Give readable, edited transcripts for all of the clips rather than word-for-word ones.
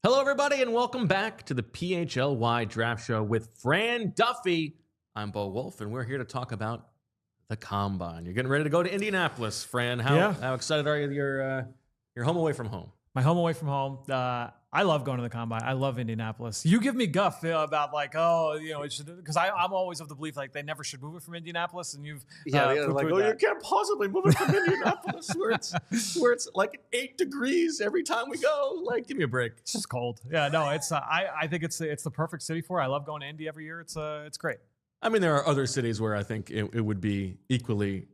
Hello, everybody, and welcome back to the PHLY Draft Show with Fran Duffy. I'm Bo Wolf, and we're here to talk about the Combine. You're getting ready to go to Indianapolis, Fran. How excited are you? You're home away from home. My home away from home. I love going to the Combine. I love Indianapolis. You give me guff about because I'm always of the belief like they never should move it from Indianapolis, and you've you can't possibly move it from Indianapolis where it's like 8 degrees every time we go. Like, give me a break. It's just cold. Yeah, no, it's I think it's the perfect city for it. I love going to Indy every year. It's great. I mean, there are other cities where I think it would be equally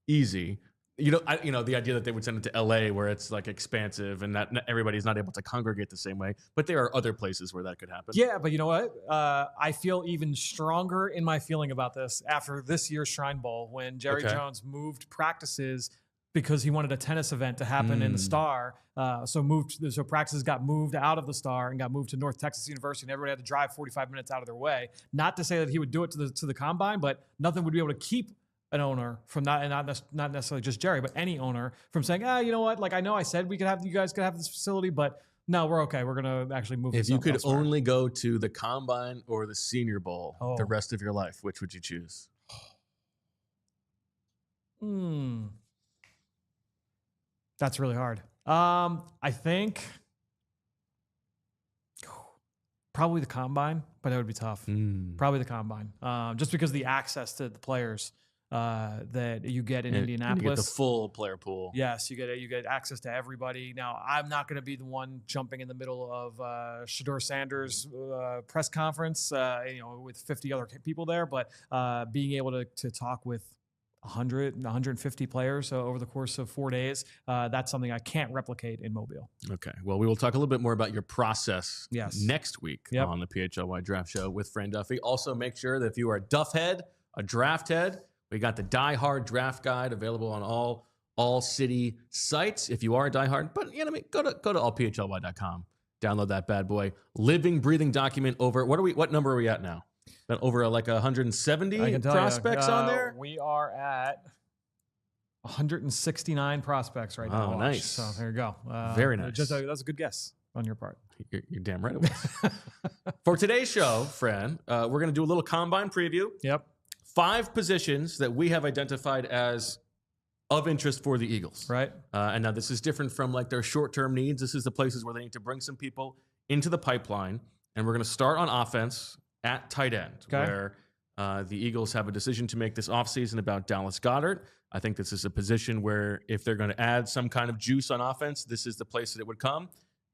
easy. The idea that they would send it to LA where it's like expansive and that everybody's not able to congregate the same way. But there are other places where that could happen. Yeah, but you know what? I feel even stronger in my feeling about this after this year's Shrine Bowl when Jerry Jones moved practices because he wanted a tennis event to happen in the Star. So practices got moved out of the Star and got moved to North Texas University, and everybody had to drive 45 minutes out of their way. Not to say that he would do it to the Combine, but nothing would be able to keep an owner from that, and not necessarily just Jerry, but any owner from saying, you know what? Like, I know I said you guys could have this facility, but no, we're okay. We're going to actually move. If you could only go to the Combine or the Senior Bowl the rest of your life, which would you choose? That's really hard. I think probably the Combine, but that would be tough. Probably the Combine, just because the access to the players that you get in Indianapolis. You get the full player pool. Yes, you get access to everybody. Now, I'm not going to be the one jumping in the middle of Shedeur Sanders' press conference, with 50 other people there, but being able to talk with 100, 150 players over the course of 4 days, that's something I can't replicate in Mobile. Okay. Well, we will talk a little bit more about your process next week on the PHLY Draft Show with Fran Duffy. Also, make sure that if you are a Duff head, a draft head, we got the Diehard Draft Guide available on all city sites if you are a diehard. But go to allphly.com, download that bad boy. Living, breathing document over. What number are we at now? That over like 170 prospects on there? We are at 169 prospects right now. Oh, nice. So there you go. Very nice. That's a good guess on your part. You're damn right it was. For today's show, Fran, we're going to do a little Combine preview. Yep. 5 positions that we have identified as of interest for the Eagles. Right. And now this is different from like their short-term needs. This is the places where they need to bring some people into the pipeline. And we're going to start on offense at tight end, where the Eagles have a decision to make this offseason about Dallas Goedert. I think this is a position where if they're going to add some kind of juice on offense, this is the place that it would come.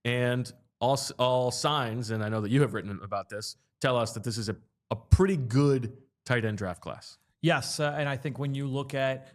And all signs, and I know that you have written about this, tell us that this is a pretty good tight end draft class. Yes, and I think when you look at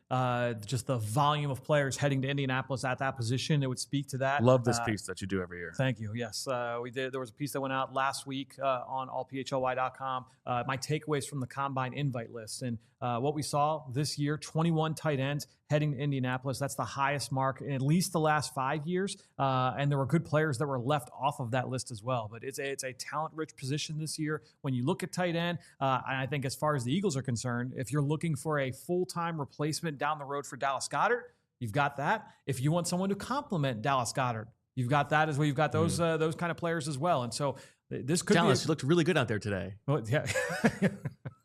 just the volume of players heading to Indianapolis at that position, it would speak to that. Love this piece that you do every year. Thank you. Yes, we did. There was a piece that went out last week on allphly.com. My takeaways from the Combine invite list. And what we saw this year, 21 tight ends heading to Indianapolis. That's the highest mark in at least the last 5 years. And there were good players that were left off of that list as well. But it's a talent-rich position this year. When you look at tight end, and I think as far as the Eagles are concerned, if you're looking for a full-time replacement down the road for Dallas Goedert, you've got that. If you want someone to complement Dallas Goedert, you've got that as well. You've got those kind of players as well. And so this could Dallas, you looked really good out there today. Well, yeah.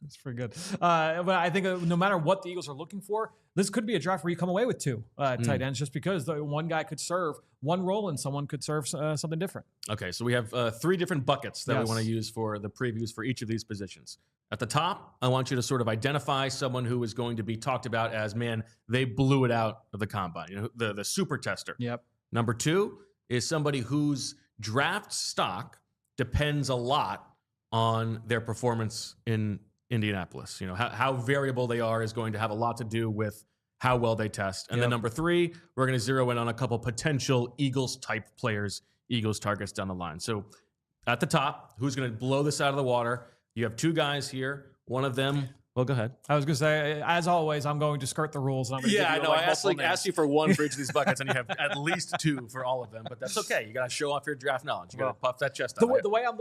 It's pretty good. But I think no matter what the Eagles are looking for, this could be a draft where you come away with 2 tight ends just because the one guy could serve one role and someone could serve something different. Okay, so we have 3 different buckets that we want to use for the previews for each of these positions. At the top, I want you to sort of identify someone who is going to be talked about as, man, they blew it out of the Combine, the super tester. Yep. Number 2 is somebody whose draft stock depends a lot on their performance in Indianapolis. How variable they are is going to have a lot to do with how well they test. And then number 3, we're going to zero in on a couple potential Eagles-type players, Eagles targets down the line. So at the top, who's going to blow this out of the water? You have 2 guys here. One of them, well, go ahead. I was going to say, as always, I'm going to skirt the rules. And I'm I know. I asked you for 1 for each of these buckets, and you have at least 2 for all of them. But that's okay. You got to show off your draft knowledge. You got to puff that chest out. The way I'm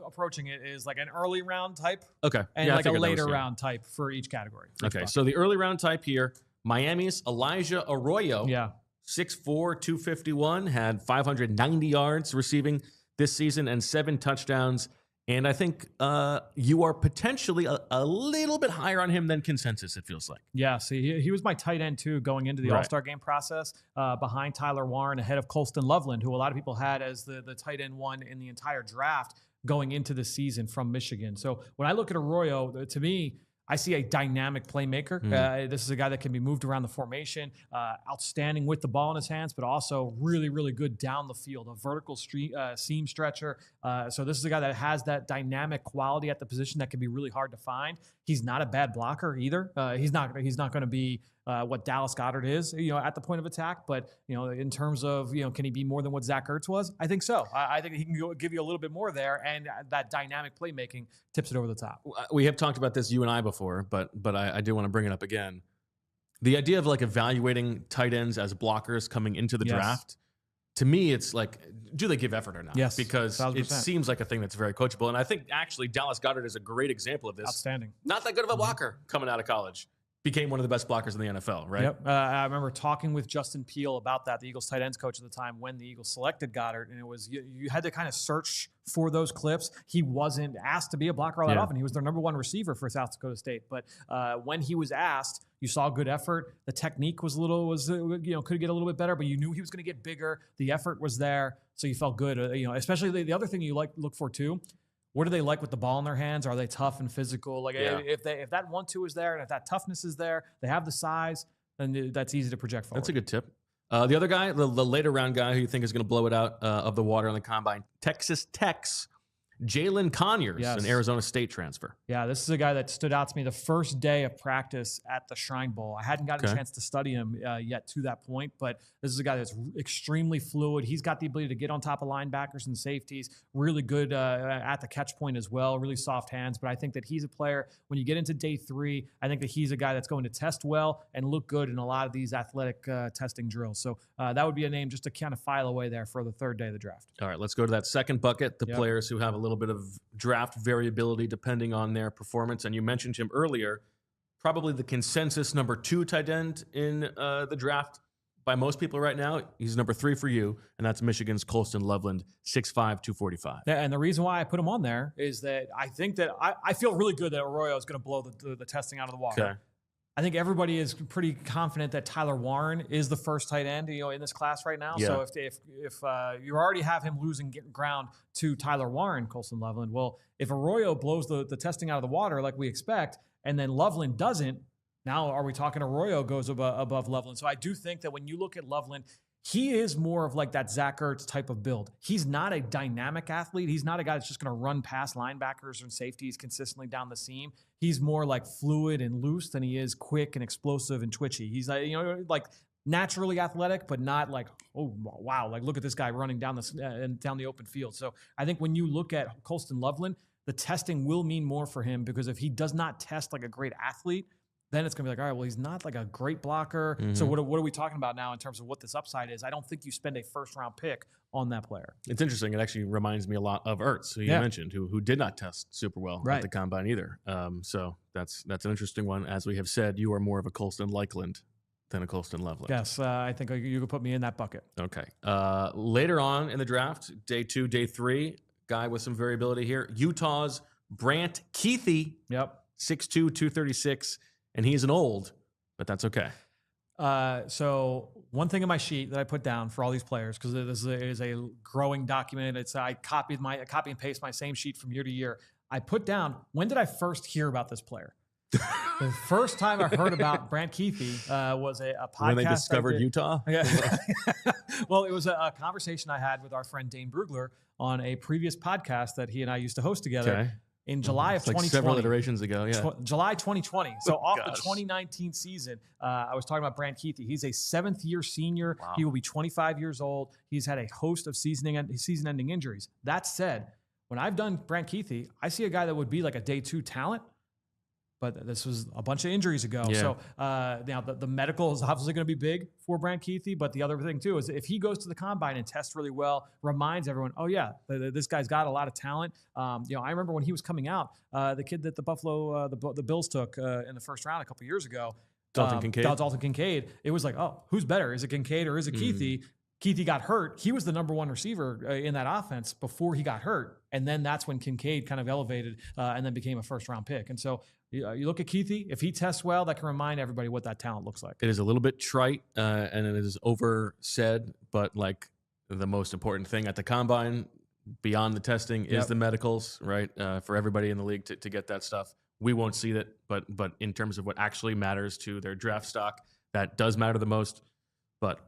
approaching it is like an early round type. Okay. And like a later round type for each category. Okay. So the early round type here, Miami's Elijah Arroyo. Yeah. 6'4", 251, had 590 yards receiving this season and 7 touchdowns. And I think you are potentially a little bit higher on him than consensus, it feels like. Yeah, see, he was my tight end, too, going into the All-Star game process, behind Tyler Warren, ahead of Colston Loveland, who a lot of people had as the tight end one in the entire draft going into the season from Michigan. So when I look at Arroyo, to me, I see a dynamic playmaker. This is a guy that can be moved around the formation, outstanding with the ball in his hands, but also really, really good down the field, a vertical seam stretcher. So this is a guy that has that dynamic quality at the position that can be really hard to find. He's not a bad blocker either. He's not going to be what Dallas Goedert is, at the point of attack. But, in terms of, can he be more than what Zach Ertz was? I think so. I think he can give you a little bit more there, and that dynamic playmaking tips it over the top. We have talked about this, you and I, before, but I do want to bring it up again. The idea of like evaluating tight ends as blockers coming into the draft, to me, it's like, do they give effort or not? Yes, because 1,000%. It seems like a thing that's very coachable. And I think actually Dallas Goedert is a great example of this. Outstanding. Not that good of a blocker coming out of college. Became one of the best blockers in the NFL, right? Yep. I remember talking with Justin Peele about that, the Eagles tight ends coach at the time, when the Eagles selected Goddard, and it was you had to kind of search for ththose clips. He wasn't asked to be a blocker all that often. He was their number one receiver for South Dakota State, but when he was asked, you saw good effort. The technique was could get a little bit better, but you knew he was going to get bigger. The effort was there, so you felt good. Especially the other thing you look for too. What do they like with the ball in their hands? Are they tough and physical? If that 1-2 is there and if that toughness is there, they have the size, then that's easy to project forward. That's a good tip. The other guy, the later round guy who you think is going to blow it out of the water on the combine, Texas Tech's Jaylin Conyers, an Arizona State transfer. Yeah, this is a guy that stood out to me the first day of practice at the Shrine Bowl. I hadn't gotten a chance to study him yet to that point, but this is a guy that's extremely fluid. He's got the ability to get on top of linebackers and safeties, really good at the catch point as well, really soft hands. But I think that he's a player, when you get into day 3, I think that he's a guy that's going to test well and look good in a lot of these athletic testing drills. So that would be a name just to kind of file away there for the third day of the draft. All right, let's go to that second bucket, the players who have a little bit of draft variability depending on their performance. And you mentioned him earlier, probably the consensus number 2 tight end in the draft by most people right now. He's number 3 for you, and that's Michigan's Colston Loveland, 6'5", 245. Yeah, and the reason why I put him on there is that I think that I feel really good that Arroyo is going to blow the testing out of the water. Okay. I think everybody is pretty confident that Tyler Warren is the first tight end, in this class right now. Yeah. So if you already have him losing ground to Tyler Warren, Colston Loveland, well, if Arroyo blows the testing out of the water like we expect, and then Loveland doesn't, now are we talking Arroyo goes above Loveland? So I do think that when you look at Loveland, he is more of like that Zach Ertz type of build. He's not a dynamic athlete. He's not a guy that's just going to run past linebackers and safeties consistently down the seam. He's more like fluid and loose than he is quick and explosive and twitchy. He's like naturally athletic, but not like, oh wow, like look at this guy running down the open field. So I think when you look at Colston Loveland, the testing will mean more for him, because if he does not test like a great athlete, then it's going to be like, all right, well, he's not like a great blocker. So what are we talking about now in terms of what this upside is? I don't think you spend a first-round pick on that player. It's interesting. It actually reminds me a lot of Ertz, who you mentioned, who did not test super well at the combine either. So that's an interesting one. As we have said, you are more of a Colston Lakeland than a Colston Loveland. Yes, I think you could put me in that bucket. Okay. Later on in the draft, day 2, day 3, guy with some variability here, Utah's Brant Kuithe. Yep. 6'2", 236. And he's an old, but that's okay. So one thing in my sheet that I put down for all these players, because this is a growing document. I copy and paste my same sheet from year to year. I put down, when did I first hear about this player? The first time I heard about Brant Kuithe was a podcast. When they discovered Utah? Well, it was a conversation I had with our friend Dane Brugler on a previous podcast that he and I used to host together. Okay. In July of 2020. Like several iterations ago, yeah. July 2020. So off the 2019 season, I was talking about Brant Kuithe. He's a 7th-year senior. Wow. He will be 25 years old. He's had a host of season-ending injuries. That said, when I've done Brant Kuithe, I see a guy that would be like a day 2 talent, but this was a bunch of injuries ago. Yeah. So now the medical is obviously going to be big for Brant Kuithe, but the other thing too is if he goes to the combine and tests really well, reminds everyone, oh yeah, this guy's got a lot of talent. I remember when he was coming out, the kid that the Bills took in the first round a couple years ago, Dalton Kincaid. Dalton Kincaid. It was like, oh, who's better? Is it Kincaid or is it Kuithe? Kuithe got hurt. He was the number one receiver in that offense before he got hurt. And then that's when Kincaid kind of elevated and then became a first-round pick. And so you look at Kuithe, if he tests well, that can remind everybody what that talent looks like. It is a little bit trite and it is oversaid, but like the most important thing at the combine beyond the testing is the medicals, right? For everybody in the league to get that stuff. We won't see that, but in terms of what actually matters to their draft stock, that does matter the most. But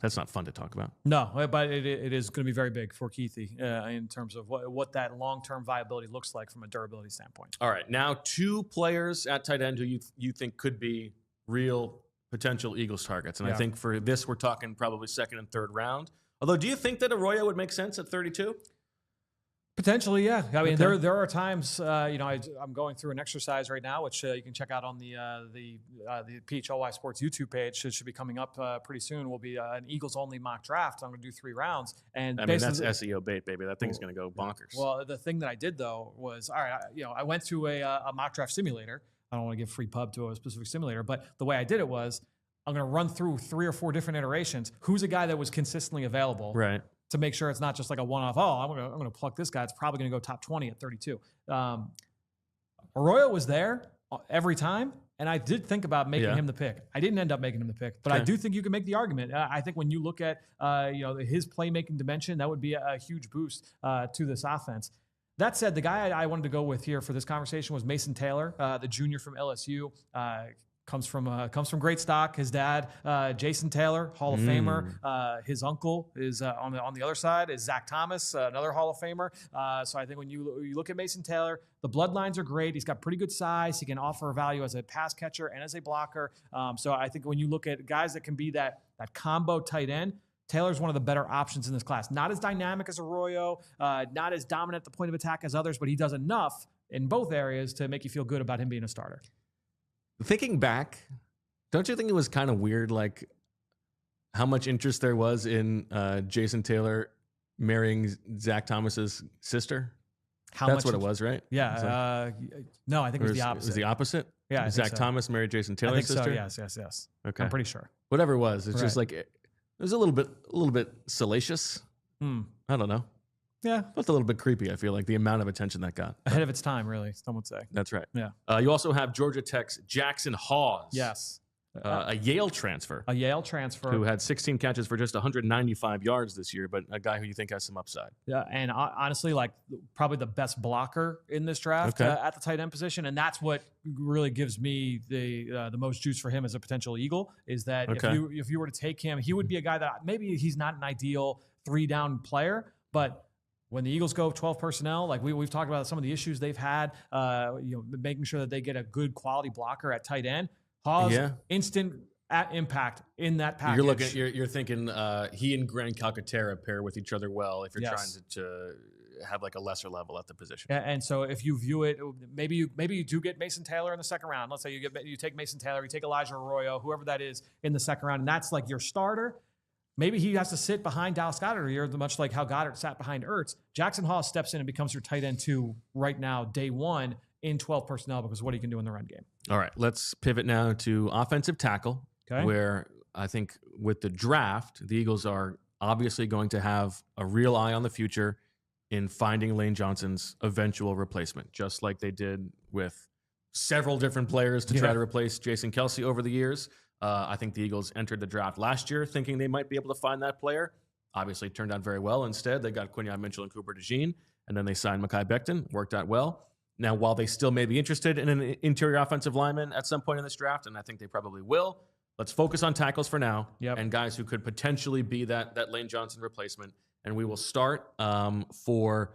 that's not fun to talk about. No, but it is going to be very big for Kuithe in terms of what that long-term viability looks like from a durability standpoint. All right, now 2 players at tight end who you think could be real potential Eagles targets. And I think for this, we're talking probably second and third round. Although, do you think that Arroyo would make sense at 32? Potentially, yeah. I mean, there are times, I'm going through an exercise right now, which you can check out on the PHLY Sports YouTube page. It should be coming up pretty soon. Will be an Eagles-only mock draft. I'm going to do 3 rounds. And I mean, that's SEO bait, baby. That thing's going to go bonkers. Well, the thing that I did, though, was, all right, I went to a mock draft simulator. I don't want to give free pub to a specific simulator, but the way I did it was I'm going to run through 3 or 4 different iterations. Who's a guy that was consistently available? Right. To make sure it's not just like a one-off, I'm going to pluck this guy. It's probably going to go top 20 at 32. Arroyo was there every time, and I did think about making him the pick. I didn't end up making him the pick, but I do think you can make the argument. I think when you look at his playmaking dimension, that would be a huge boost to this offense. That said, the guy I wanted to go with here for this conversation was Mason Taylor, the junior from LSU. Comes from great stock. His dad, Jason Taylor, Hall of Famer. His uncle is on the other side is Zach Thomas, another Hall of Famer. So I think when you look at Mason Taylor, the bloodlines are great. He's got pretty good size. He can offer value as a pass catcher and as a blocker. So I think when you look at guys that can be that combo tight end, Taylor's one of the better options in this class. Not as dynamic as Arroyo, not as dominant at the point of attack as others, but he does enough in both areas to make you feel good about him being a starter. Thinking back, don't you think it was kind of weird, like how much interest there was in Jason Taylor marrying Zach Thomas's sister? That's what it was, right? Yeah. No, I think it was the opposite. It was the opposite? Yeah. Zach Thomas married Jason Taylor's sister? So, yes. Okay. I'm pretty sure. Whatever it was, it's just like it was a little bit salacious. I don't know. Yeah. But a little bit creepy, I feel like, the amount of attention that got. Ahead of its time, really, some would say. That's right. Yeah. You also have Georgia Tech's Jackson Hawes. Yes. A Yale transfer. Who had 16 catches for just 195 yards this year, but a guy who you think has some upside. Yeah, and honestly, like probably the best blocker in this draft at the tight end position, and that's what really gives me the most juice for him as a potential Eagle, is that if you were to take him, he would be a guy that maybe he's not an ideal 3-down player, but when the Eagles go 12 personnel, like we've talked about some of the issues they've had, making sure that they get a good quality blocker at tight end. Hawes, instant impact in that package. You're thinking he and Grant Calcaterra pair with each other well if you're trying to have like a lesser level at the position. And so if you view it, maybe you do get Mason Taylor in the second round. Let's say you take Mason Taylor, you take Elijah Arroyo, whoever that is in the second round, and that's like your starter. Maybe he has to sit behind Dallas Goedert a year, much like how Goddard sat behind Ertz. Jackson Hawes steps in and becomes your tight end 2 right now, day 1 in 12 personnel, because of what he can do in the run game. All right, let's pivot now to offensive tackle, where I think with the draft, the Eagles are obviously going to have a real eye on the future in finding Lane Johnson's eventual replacement, just like they did with several different players to try to replace Jason Kelce over the years. I think the Eagles entered the draft last year thinking they might be able to find that player. Obviously, it turned out very well. Instead, they got Quinyon Mitchell and Cooper DeJean, and then they signed Mekhi Becton. Worked out well. Now, while they still may be interested in an interior offensive lineman at some point in this draft, and I think they probably will, let's focus on tackles for now and guys who could potentially be that Lane Johnson replacement. And we will start for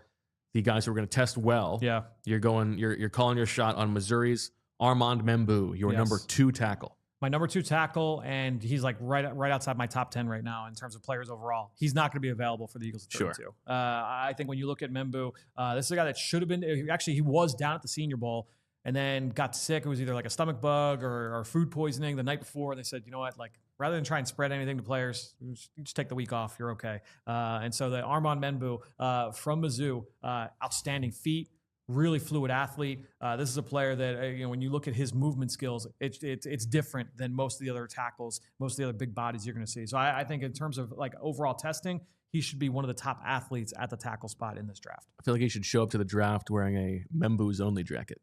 the guys who are going to test well. Yeah. You're calling your shot on Missouri's Armand Membou, your number 2 tackle. My number 2 tackle, and he's like right outside my top 10 right now in terms of players overall. He's not going to be available for the Eagles at 32. Sure. I think when you look at Membou, this is a guy that should have been, actually he was down at the Senior Bowl and then got sick. It was either like a stomach bug or food poisoning the night before. They said, you know what, like rather than try and spread anything to players, you just take the week off. You're okay. And so the Armand Membou from Mizzou, outstanding feet, really fluid athlete. This is a player that, when you look at his movement skills, it's different than most of the other tackles, most of the other big bodies you're going to see. So I think in terms of like overall testing, he should be one of the top athletes at the tackle spot in this draft. I feel like he should show up to the draft wearing a Membou's only jacket.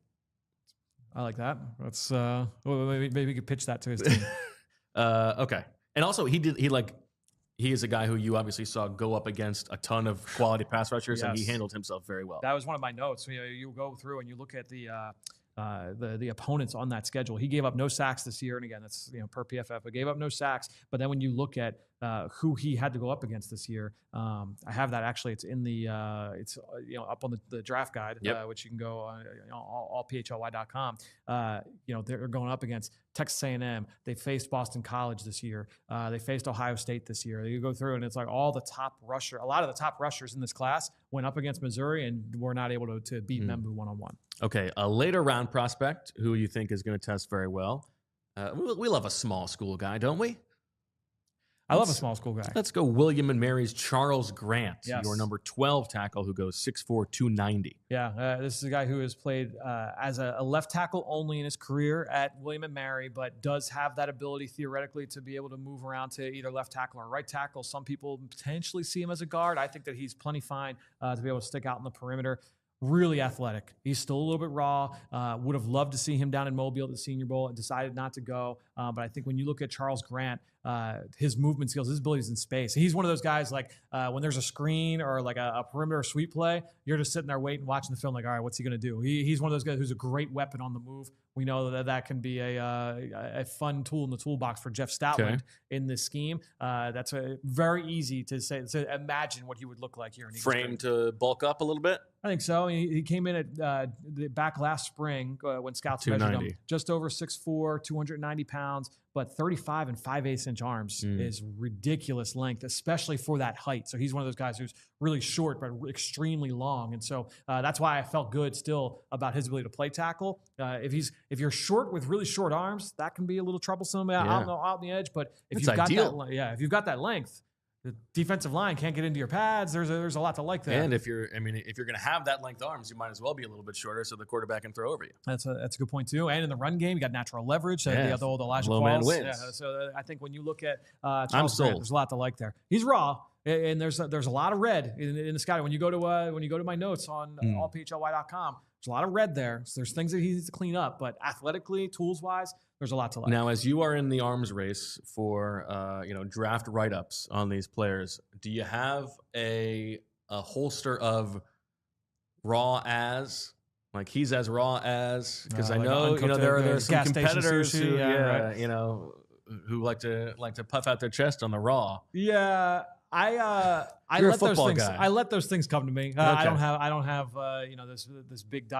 I like that. Let's maybe we could pitch that to his team. Okay. And also he is a guy who you obviously saw go up against a ton of quality pass rushers, and he handled himself very well. That was one of my notes. You go through and you look at the opponents on that schedule. He gave up no sacks this year, and again, that's per PFF, but gave up no sacks. But then when you look at who he had to go up against this year, I have that actually. It's in the up on the draft guide, which you can go on all PHLY.com. They're going up against Texas A&M. They faced Boston College this year. They faced Ohio State this year. You go through and it's like a lot of the top rushers in this class went up against Missouri and were not able to beat Membou one-on-one. Okay, a later round prospect who you think is going to test very well. We love a small school guy, don't we? I love a small school guy. Let's go William and Mary's Charles Grant, yes. Your number 12 tackle who goes 6'4", 290. Yeah, this is a guy who has played as a left tackle only in his career at William and Mary, but does have that ability theoretically to be able to move around to either left tackle or right tackle. Some people potentially see him as a guard. I think that he's plenty fine to be able to stick out in the perimeter. Really athletic. He's still a little bit raw. Would have loved to see him down in Mobile at the Senior Bowl and decided not to go. But I think when you look at Charles Grant, his movement skills, his abilities in space, he's one of those guys like when there's a screen or like a perimeter sweep play, you're just sitting there waiting, watching the film like, all right, what's he going to do? He's one of those guys who's a great weapon on the move. We know that can be a fun tool in the toolbox for Jeff Stoutland in this scheme. That's very easy to imagine what he would look like here. In Frame to bulk up a little bit? I think so. He came in at back last spring when scouts measured him, just over 6'4", 290 pounds, but 35 and 5/8 inch arms is ridiculous length, especially for that height. So he's one of those guys who's really short but extremely long, and so that's why I felt good still about his ability to play tackle. If you're short with really short arms, that can be a little troublesome out on the edge. But if you've got that length, the defensive line can't get into your pads. There's a lot to like there. And if you're going to have that length arms, you might as well be a little bit shorter so the quarterback can throw over you. That's a good point too. And in the run game, you got natural leverage. The old Elijah low man wins. Yeah, so I think when you look at Charles Grant, there's a lot to like there. He's raw, and there's a lot of red in the sky. When you go to my notes on allphlY.com, there's a lot of red there. So there's things that he needs to clean up, but athletically, tools wise, there's a lot to like. Now, as you are in the arms race for draft write-ups on these players, do you have a holster of raw as? Like he's as raw as? Because I know there are some competitors who who like to puff out their chest on the raw. Yeah. I let those things. Guy. I let those things come to me. Okay. I don't have this big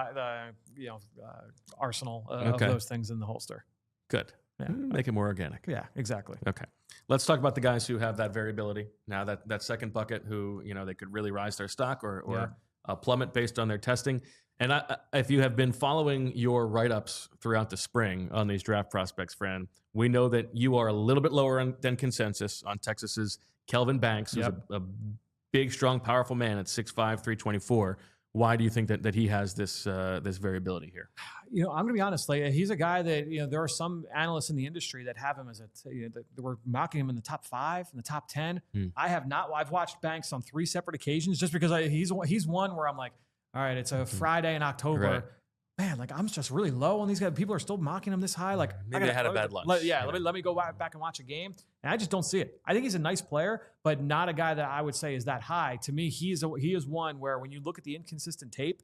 arsenal of those things in the holster. Good. Yeah. Make it more organic. Yeah, exactly. Okay. Let's talk about the guys who have that variability. Now that second bucket, who they could really rise their stock or plummet based on their testing. And if you have been following your write-ups throughout the spring on these draft prospects, Fran, we know that you are a little bit lower than consensus on Texas's Kelvin Banks, who's a big, strong, powerful man at 6'5", 324. Why do you think that he has this variability here? I'm going to be honest. Like, he's a guy that there are some analysts in the industry that have him as that we're mocking him in the top 5, in the top 10. I have not. I've watched Banks on 3 separate occasions just because he's one where I'm like, all right, it's a Friday in October. Right. Man, like I'm just really low on these guys. People are still mocking him this high. Like maybe I had a bad lunch. Let me go back and watch a game, and I just don't see it. I think he's a nice player, but not a guy that I would say is that high. To me, he is one where when you look at the inconsistent tape,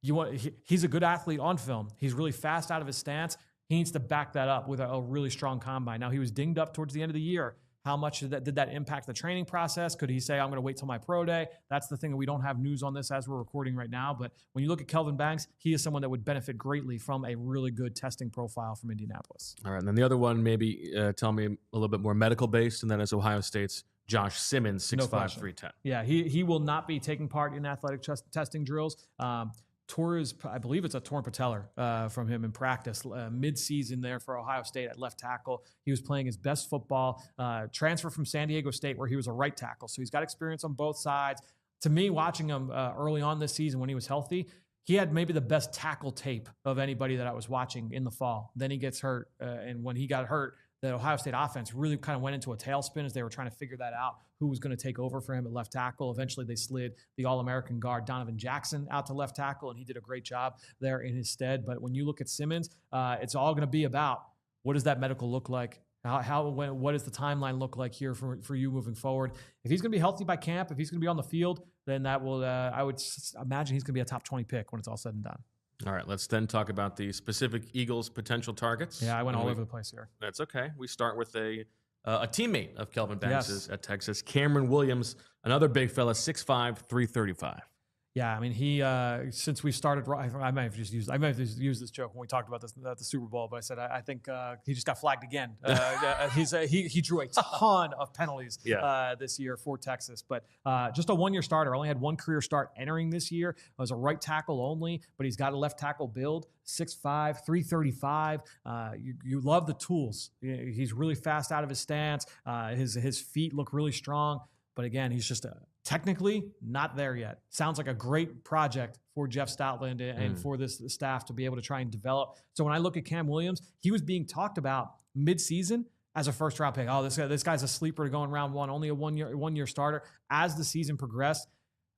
he's a good athlete on film. He's really fast out of his stance. He needs to back that up with a really strong combine. Now he was dinged up towards the end of the year. How much did that impact the training process? Could he say, I'm going to wait till my pro day? That's the thing that we don't have news on this as we're recording right now. But when you look at Kelvin Banks, he is someone that would benefit greatly from a really good testing profile from Indianapolis. All right. And then the other one, maybe tell me a little bit more medical based, and that is Ohio State's Josh Simmons, 6'5", 310. Yeah, he will not be taking part in athletic testing drills. I believe it's a torn patellar from him in practice mid-season there for Ohio State at left tackle. He was playing his best football, transfer from San Diego State where he was a right tackle. So he's got experience on both sides. To me, watching him early on this season when he was healthy, he had maybe the best tackle tape of anybody that I was watching in the fall. Then he gets hurt. And when he got hurt, the Ohio State offense really kind of went into a tailspin as they were trying to figure that out, who was going to take over for him at left tackle. Eventually, they slid the All-American guard Donovan Jackson out to left tackle, and he did a great job there in his stead. But when you look at Simmons, it's all going to be about what does that medical look like? What does the timeline look like here for you moving forward? If he's going to be healthy by camp, if he's going to be on the field, then that will, I would imagine he's going to be a top 20 pick when it's all said and done. All right, let's then talk about the specific Eagles potential targets. Yeah, I went all over the place here. That's okay. We start with a teammate of Kelvin Banks' at Texas, Cameron Williams, another big fella, 6'5", 335. Yeah, I mean, he since we started, I might have just used this joke when we talked about this at the Super Bowl, but I said I think he just got flagged again. He drew a ton of penalties this year for Texas, but just a one-year starter. Only had one career start entering this year. It was a right tackle only, but he's got a left tackle build. 6'5", 335. You love the tools. He's really fast out of his stance. His feet look really strong. But again, he's just technically not there yet. Sounds like a great project for Jeff Stoutland and for this staff to be able to try and develop. So when I look at Cam Williams, he was being talked about mid-season as a first-round pick. Oh, this guy's a sleeper going round one, only a one-year starter. As the season progressed,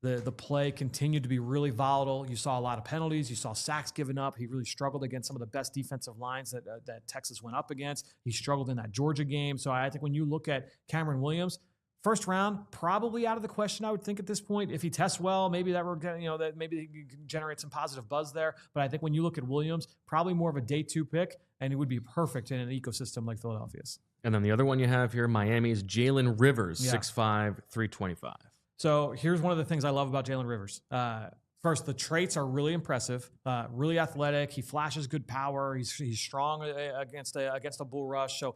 the play continued to be really volatile. You saw a lot of penalties. You saw sacks given up. He really struggled against some of the best defensive lines that Texas went up against. He struggled in that Georgia game. So I think when you look at Cameron Williams, first round, probably out of the question, I would think at this point. If he tests well, maybe that maybe he can generate some positive buzz there. But I think when you look at Williams, probably more of a day 2 pick, and it would be perfect in an ecosystem like Philadelphia's. And then the other one you have here, Miami's Jalen Rivers, 6'5", 325. So here's one of the things I love about Jalen Rivers. First, the traits are really impressive, really athletic. He flashes good power. He's strong against a bull rush. So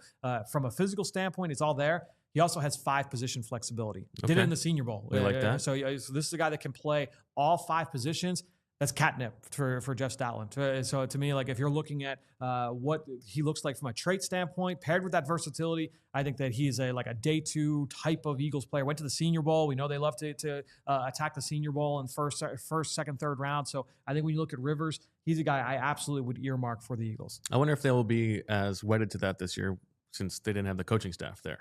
from a physical standpoint, it's all there. He also has 5 position flexibility. Did it in the Senior Bowl. We like that. So this is a guy that can play all 5 positions. That's catnip for Jeff Stoutland. So to me, like if you're looking at what he looks like from a trait standpoint, paired with that versatility, I think that he's a day 2 type of Eagles player. Went to the Senior Bowl. We know they love to attack the Senior Bowl in first, second, third round. So I think when you look at Rivers, he's a guy I absolutely would earmark for the Eagles. I wonder if they will be as wedded to that this year since they didn't have the coaching staff there.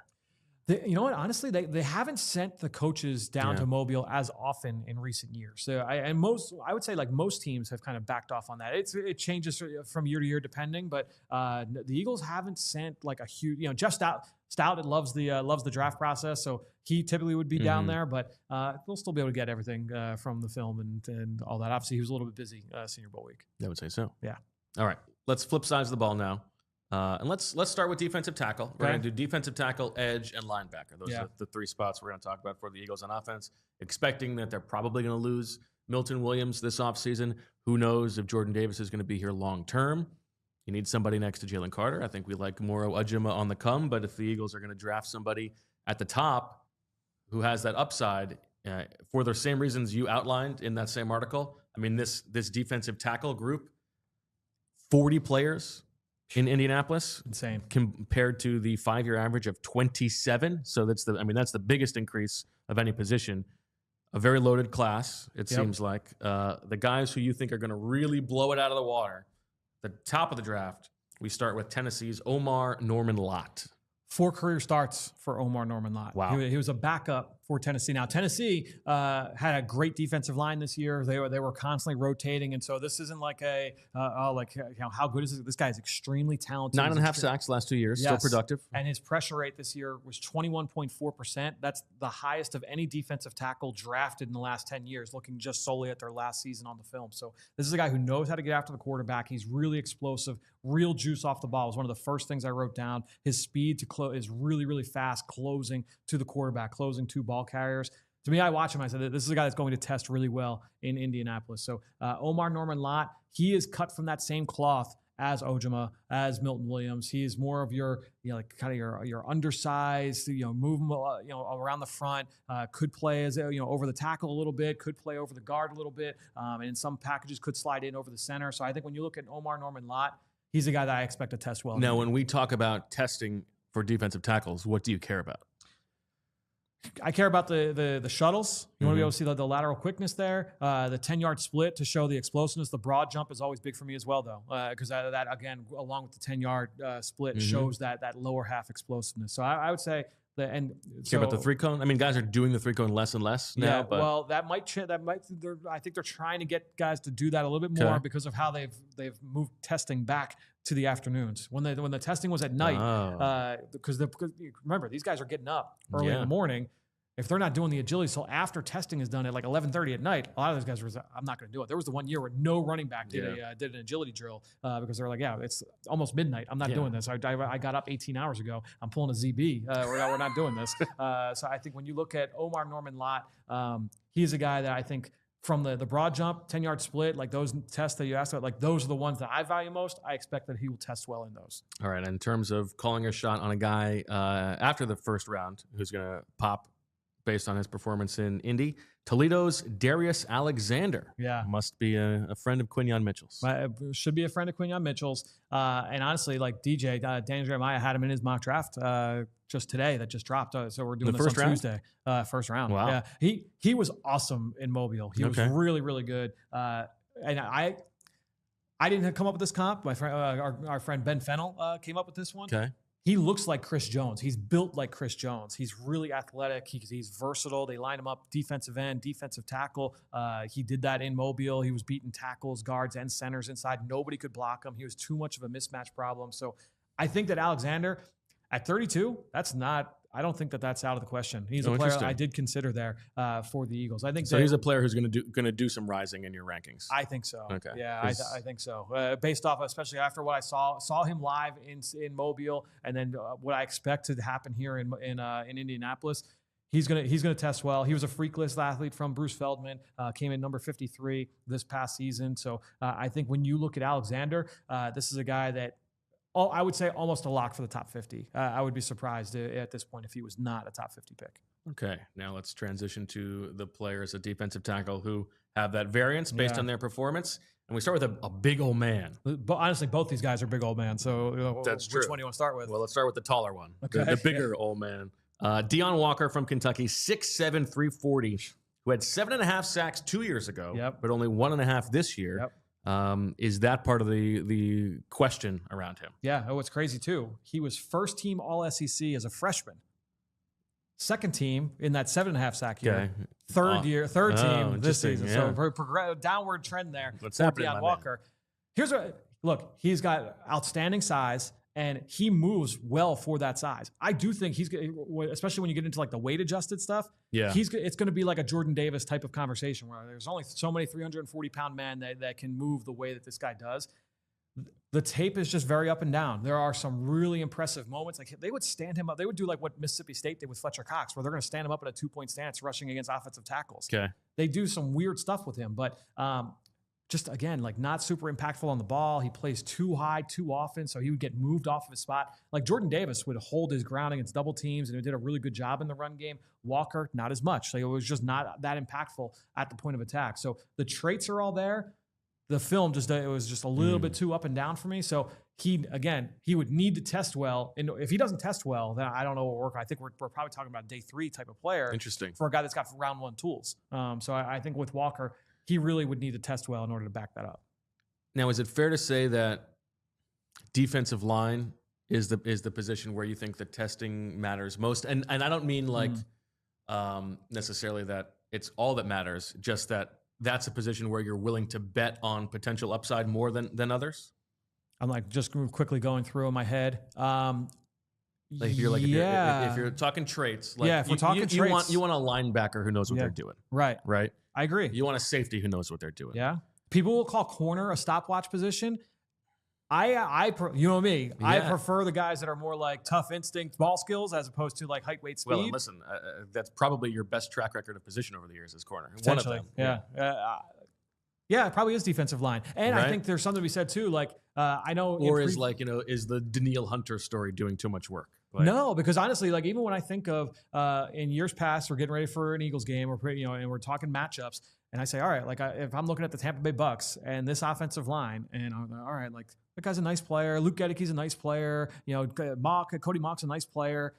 You know what? Honestly, they haven't sent the coaches down to Mobile as often in recent years. So I would say most teams have kind of backed off on that. It changes from year to year depending, but the Eagles haven't sent a huge. Jeff Stoutland loves the draft process, so he typically would be down there, but they'll still be able to get everything from the film and all that. Obviously, he was a little bit busy Senior Bowl week. I would say so. Yeah. All right, let's flip sides of the ball now. And let's start with defensive tackle. We're going to do defensive tackle, edge, and linebacker. Those are the 3 spots we're going to talk about for the Eagles on offense, expecting that they're probably going to lose Milton Williams this offseason. Who knows if Jordan Davis is going to be here long term. You need somebody next to Jaylin Carter. I think we like Moro Ujima on the come, but if the Eagles are going to draft somebody at the top who has that upside for the same reasons you outlined in that same article, I mean, this defensive tackle group, 40 players in Indianapolis, insane compared to the 5-year average of 27. So that's the biggest increase of any position. A very loaded class, it seems like. The guys who you think are going to really blow it out of the water, the top of the draft, we start with Tennessee's Omarr Norman-Lott. 4 career starts for Omarr Norman-Lott. Wow. He was a backup for Tennessee. Now, Tennessee had a great defensive line this year. They were constantly rotating, and so this isn't like how good is this? This guy is extremely talented. 9.5 sacks last 2 years, still productive. And his pressure rate this year was 21.4%. That's the highest of any defensive tackle drafted in the last 10 years, looking just solely at their last season on the film. So this is a guy who knows how to get after the quarterback. He's really explosive, real juice off the ball. It was one of the first things I wrote down. His speed to close is really, really fast, closing to the quarterback, closing to ball carriers. To me, I watch him. I said, this is a guy that's going to test really well in Indianapolis. So Omarr Norman-Lott, he is cut from that same cloth as Ojima, as Milton Williams. He is more of your, your undersized, move him, around the front. Could play as over the tackle a little bit. Could play over the guard a little bit. And in some packages, could slide in over the center. So I think when you look at Omarr Norman-Lott, he's a guy that I expect to test well. Now, when we talk about testing for defensive tackles, what do you care about? I care about the shuttles. You want to be able to see the lateral quickness there. The 10-yard split to show the explosiveness. The broad jump is always big for me as well, though, because that, again, along with the 10-yard split, shows that lower half explosiveness. So I would say care about the 3-cone. I mean, guys are doing the 3-cone less and less now. Yeah, well, that might. I think they're trying to get guys to do that a little bit more because of how they've moved testing back to the afternoons. When the testing was at night, because remember, these guys are getting up early in the morning. If they're not doing the agility, so after testing is done at like 11:30 at night, a lot of those guys were, I'm not going to do it. There was the one year where no running back did an agility drill because they're like, it's almost midnight. I'm not doing this. I got up 18 hours ago. I'm pulling a ZB. We're not doing this. So I think when you look at Omarr Norman-Lott, he's a guy that I think from the broad jump, 10-yard split, like those tests that you asked about, like those are the ones that I value most. I expect that he will test well in those. All right. In terms of calling a shot on a guy after the first round who's going to pop based on his performance in Indy, Toledo's Darius Alexander. Yeah. Must be a friend of Quinyon Mitchell's. Should be a friend of Quinyon Mitchell's. And honestly, like DJ, Danny Jeremiah had him in his mock draft just today that just dropped. So we're doing this on Tuesday. First round. Wow. Yeah. He was awesome in Mobile. He was really, really good. And I didn't come up with this comp. My friend, our friend Ben Fennell came up with this one. Okay. He looks like Chris Jones. He's built like Chris Jones. He's really athletic. He's versatile. They line him up defensive end, defensive tackle. He did that in Mobile. He was beating tackles, guards, and centers inside. Nobody could block him. He was too much of a mismatch problem. So I think that Alexander at 32, I don't think that's out of the question. He's a player I did consider there for the Eagles. I think so. He's a player who's going to do some rising in your rankings. I think so. Okay. Yeah, I think so. Based off, especially after what I saw him live in Mobile, and then what I expect to happen here in Indianapolis. He's gonna test well. He was a freak list athlete from Bruce Feldman. Came in number 53 this past season. So I think when you look at Alexander, this is a guy that. I would say almost a lock for the top 50. I would be surprised at this point if he was not a top 50 pick. Okay, now let's transition to the players at defensive tackle who have that variance based on their performance. And we start with a big old man. But honestly, both these guys are big old man. So that's true. Which one do you want to start with? Well, let's start with the taller one, okay. the bigger old man. Deone Walker from Kentucky, 6'7", 340, who had 7.5 sacks 2 years ago, but only 1.5 this year. Yep. Is that part of the question around him? Yeah. Oh, it's crazy too. He was first team All SEC as a freshman. Second team in that 7.5 sack year. Third team this season. Yeah. So downward trend there. What's happening, Deone Walker? Look. He's got outstanding size. And he moves well for that size. I do think especially when you get into like the weight adjusted stuff. Yeah, it's going to be like a Jordan Davis type of conversation where there's only so many 340-pound men that can move the way that this guy does. The tape is just very up and down. There are some really impressive moments. Like they would stand him up. They would do like what Mississippi State did with Fletcher Cox, where they're going to stand him up at a 2-point stance, rushing against offensive tackles. Okay, they do some weird stuff with him, but. Just again, like not super impactful on the ball. He plays too high too often, so he would get moved off of his spot. Like Jordan Davis would hold his ground against double teams, and he did a really good job in the run game. Walker, not as much. Like it was just not that impactful at the point of attack. So the traits are all there. The film it was just a little bit too up and down for me. So he would need to test well. And if he doesn't test well, then I don't know what will work. I think we're probably talking about a day 3 type of player. Interesting. For a guy that's got round 1 tools. So I think with Walker, he really would need to test well in order to back that up. Now, is it fair to say that defensive line is the position where you think the testing matters most? And I don't mean like necessarily that it's all that matters, just that that's a position where you're willing to bet on potential upside more than others? I'm like just quickly going through in my head. Like if you're talking traits, like if we're talking traits, you want a linebacker who knows what they're doing. Right. I agree. You want a safety who knows what they're doing. Yeah. People will call corner a stopwatch position. You know me. Yeah. I prefer the guys that are more like tough instinct ball skills as opposed to like height, weight, speed. Well, listen, that's probably your best track record of position over the years is corner. One of them. Yeah. It probably is defensive line. And I think there's something to be said too. Like I know. Or is the Daniil Hunter story doing too much work? Like, no, because honestly, like even when I think of in years past, we're getting ready for an Eagles game, and we're talking matchups, and I say, all right, like if I'm looking at the Tampa Bay Bucks and this offensive line, and I'm all right, like that guy's a nice player, Luke Gedicke's a nice player, Cody Mock's a nice player,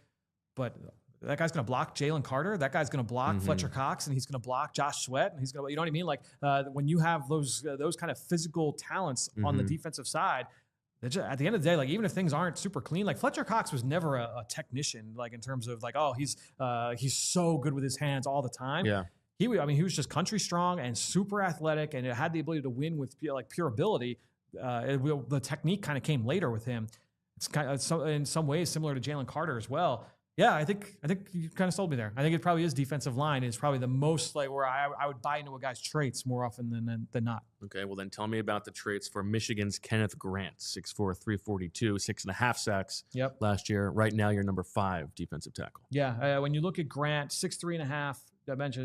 but that guy's going to block Jalen Carter. That guy's going to block Fletcher Cox, and he's going to block Josh Sweat. And he's going to, you know what I mean? Like when you have those kind of physical talents on the defensive side, at the end of the day, like even if things aren't super clean, like Fletcher Cox was never a technician, like in terms of like, oh, he's so good with his hands all the time. Yeah. He was just country strong and super athletic, and it had the ability to win with like pure ability. The technique kind of came later with him. It's kind of in some ways similar to Jalen Carter as well. Yeah, I think you kind of sold me there. I think it probably is defensive line is probably the most like where I would buy into a guy's traits more often than not. Okay, well then tell me about the traits for Michigan's Kenneth Grant, 6'4", 342, 6.5 sacks last year. Right now, you're number 5 defensive tackle. Yeah, when you look at Grant, 6'3.5",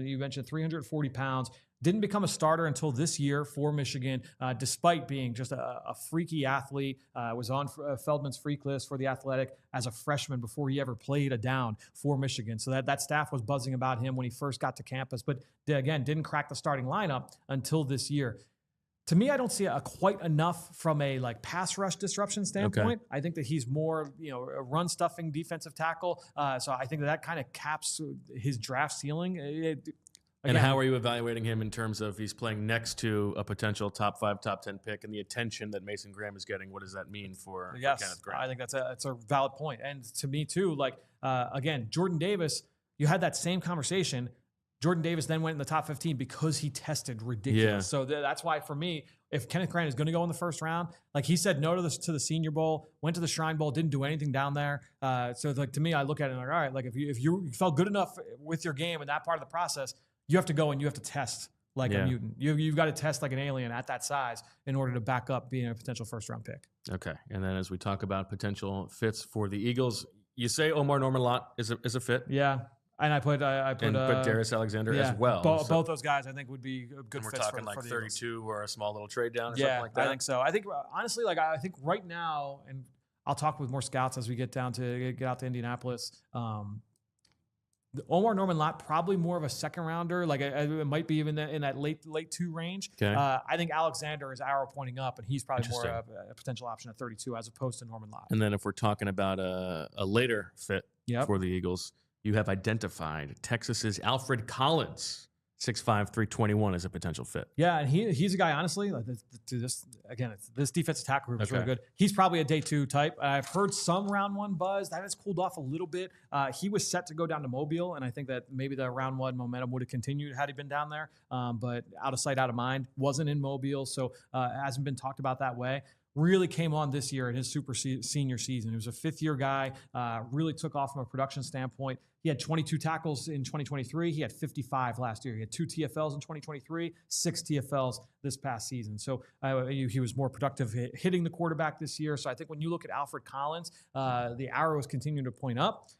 you mentioned 340 pounds. Didn't become a starter until this year for Michigan, despite being just a freaky athlete. Was on Feldman's freak list for the Athletic as a freshman before he ever played a down for Michigan. So that staff was buzzing about him when he first got to campus, but again, didn't crack the starting lineup until this year. To me, I don't see quite enough from a like pass rush disruption standpoint. I think that he's more, a run stuffing defensive tackle. So I think that kind of caps his draft ceiling. And how are you evaluating him in terms of he's playing next to a potential top 5, top 10 pick and the attention that Mason Graham is getting? What does that mean for Kenneth Grant? I think that's a valid point. And to me too, like, again, Jordan Davis, you had that same conversation. Jordan Davis then went in the top 15 because he tested ridiculous. Yeah. So that's why for me, if Kenneth Grant is going to go in the first round, like he said no to the Senior Bowl, went to the Shrine Bowl, didn't do anything down there. So like to me, I look at it and like, all right, like if you felt good enough with your game in that part of the process, you have to go and you have to test like a mutant. You've got to test like an alien at that size in order to back up being a potential first-round pick. Okay. And then as we talk about potential fits for the Eagles, you say Omarr Norman-Lott is a fit. Yeah. And I put Darius Alexander as well. Both those guys I think would be a good fit. We're talking like 32 Eagles. Or a small little trade down or something like that. I think so. I think honestly, like I think right now, and I'll talk with more scouts as we get out to Indianapolis. Omarr Norman-Lott probably more of a second rounder, like it might be even in that late 2 range. Okay. I think Alexander is arrow pointing up, and he's probably more of a potential option at 32 as opposed to Norman-Lott. And then if we're talking about a later fit for the Eagles, you have identified Texas's Alfred Collins, 6'5", 321 as a potential fit. Yeah, and he's a guy, honestly, like this defensive tackle group is really good. He's probably a day 2 type. I've heard some round 1 buzz. That has cooled off a little bit. He was set to go down to Mobile, and I think that maybe the round 1 momentum would have continued had he been down there. But out of sight, out of mind, wasn't in Mobile, so hasn't been talked about that way. Really came on this year in his super senior season. He was a 5th-year guy, really took off from a production standpoint. He had 22 tackles in 2023. He had 55 last year. He had 2 TFLs in 2023, 6 TFLs this past season. So he was more productive hitting the quarterback this year. So I think when you look at Alfred Collins, the arrow is continuing to point up.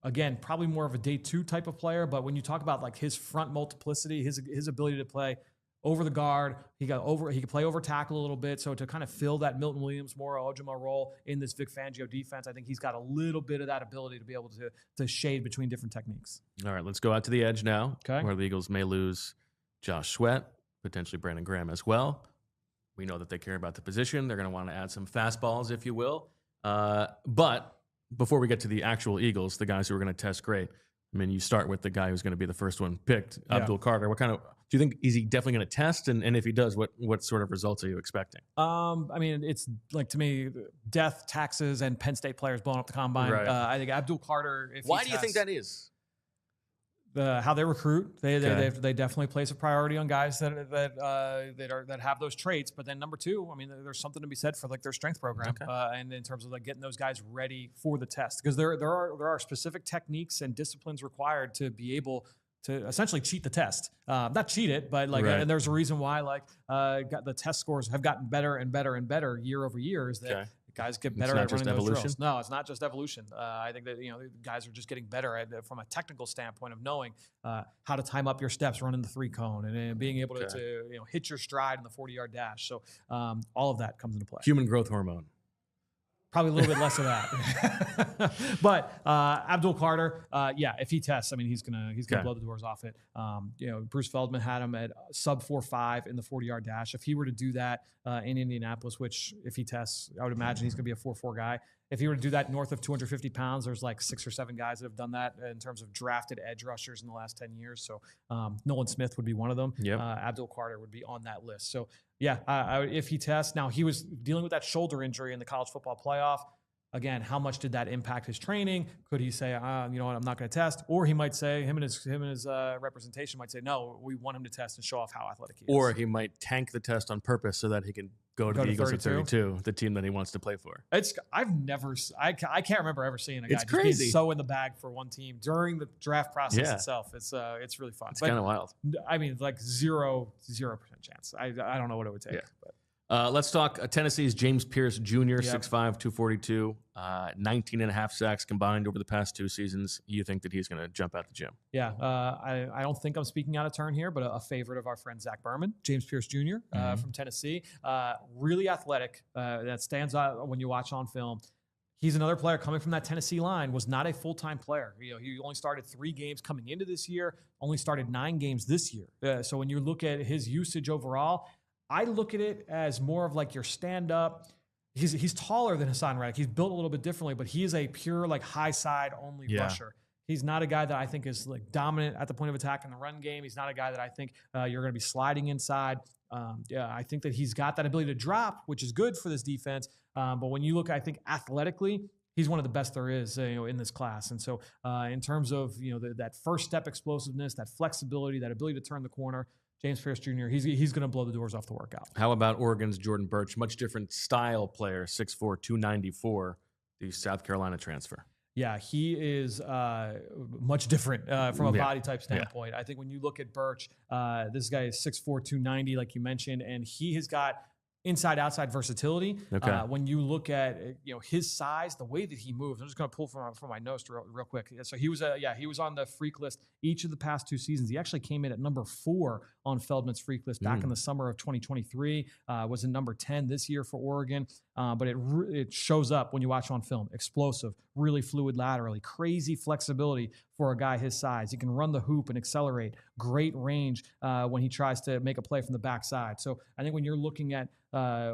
Again, probably more of a day 2 type of player. But when you talk about like his front multiplicity, his ability to play over the guard, he could play over tackle a little bit. So to kind of fill that Milton Williams, Moro Ojima role in this Vic Fangio defense, I think he's got a little bit of that ability to be able to shade between different techniques. All right, let's go out to the edge now, where the Eagles may lose Josh Sweat, potentially Brandon Graham as well. We know that they care about the position. They're going to want to add some fastballs, if you will. But before we get to the actual Eagles, the guys who are going to test great, I mean, you start with the guy who's going to be the first one picked, Abdul Carter. What kind of do you think? Is he definitely going to test? And if he does, what sort of results are you expecting? I mean, it's like to me, death, taxes, and Penn State players blowing up the combine. Right. I think Abdul Carter. Why do you think that is? How they recruit, they definitely place a priority on guys that have those traits. But then number 2, I mean, there's something to be said for like their strength program, and in terms of like getting those guys ready for the test, because there are specific techniques and disciplines required to be able to essentially cheat the test, not cheat it, but like, and there's a reason why like the test scores have gotten better and better and better year over year. Is that guys get better at running those drills. No, it's not just evolution. I think that guys are just getting better at from a technical standpoint of knowing how to time up your steps running the 3-cone and being able to hit your stride in the 40-yard dash. So all of that comes into play. Human growth hormone. Probably a little bit less of that, but Abdul Carter, if he tests, I mean, he's gonna blow the doors off it. Bruce Feldman had him at sub 4.5 in the 40-yard dash. If he were to do that in Indianapolis, which if he tests, I would imagine he's gonna be a 4.4 guy. if he were to do that north of 250 pounds, there's like 6 or 7 guys that have done that in terms of drafted edge rushers in the last 10 years. So Nolan Smith would be one of them. Yep. Abdul Carter would be on that list. So yeah, if he tests, now he was dealing with that shoulder injury in the college football playoff. Again, how much did that impact his training? Could he say, you know what, I'm not going to test? Or he might say, him and his representation might say, no, we want him to test and show off how athletic he is. Or he might tank the test on purpose so that he can go to the Eagles at 32, the team that he wants to play for. I can't remember ever seeing a guy just crazy. be so in the bag for one team during the draft process itself. It's really fun. It's kind of wild. I mean, like 0% chance. I don't know what it would take. Yeah. But. Let's talk Tennessee's James Pearce Jr., 6'5", 242, 19 and a half sacks combined over the past 2 seasons. You think that he's going to jump out the gym? Yeah, I don't think I'm speaking out of turn here, but a favorite of our friend Zach Berman, James Pearce Jr. From Tennessee. Really athletic. That stands out when you watch on film. He's another player coming from that Tennessee line, was not a full-time player. You know, he only started 3 games coming into this year, only started 9 games this year. So when you look at his usage overall, I look at it as more of like your stand-up. He's taller than Hassan Reddick. He's built a little bit differently, but he is a pure like high side only rusher. He's not a guy that I think is like dominant at the point of attack in the run game. He's not a guy that I think you're going to be sliding inside. I think that he's got that ability to drop, which is good for this defense. But when you look, I think athletically, he's one of the best there is, in this class. And so in terms of, that first step explosiveness, that flexibility, that ability to turn the corner, James Pearce Jr., he's going to blow the doors off the workout. How about Oregon's Jordan Burch? Much different style player, 6'4", 294, the South Carolina transfer. Yeah, he is much different from a body type standpoint. I think when you look at Burch, this guy is 6'4", 290, like you mentioned, and he has got inside-outside versatility. Okay. When you look at his size, the way that he moves, I'm just going to pull from my notes real quick. So he was on the freak list each of the past 2 seasons. He actually came in at number 4 on Feldman's freak list back in the summer of 2023. Was in number 10 this year for Oregon. But it shows up when you watch on film. Explosive, really fluid laterally, crazy flexibility for a guy his size. He can run the hoop and accelerate. Great range when he tries to make a play from the backside. So I think when you're looking at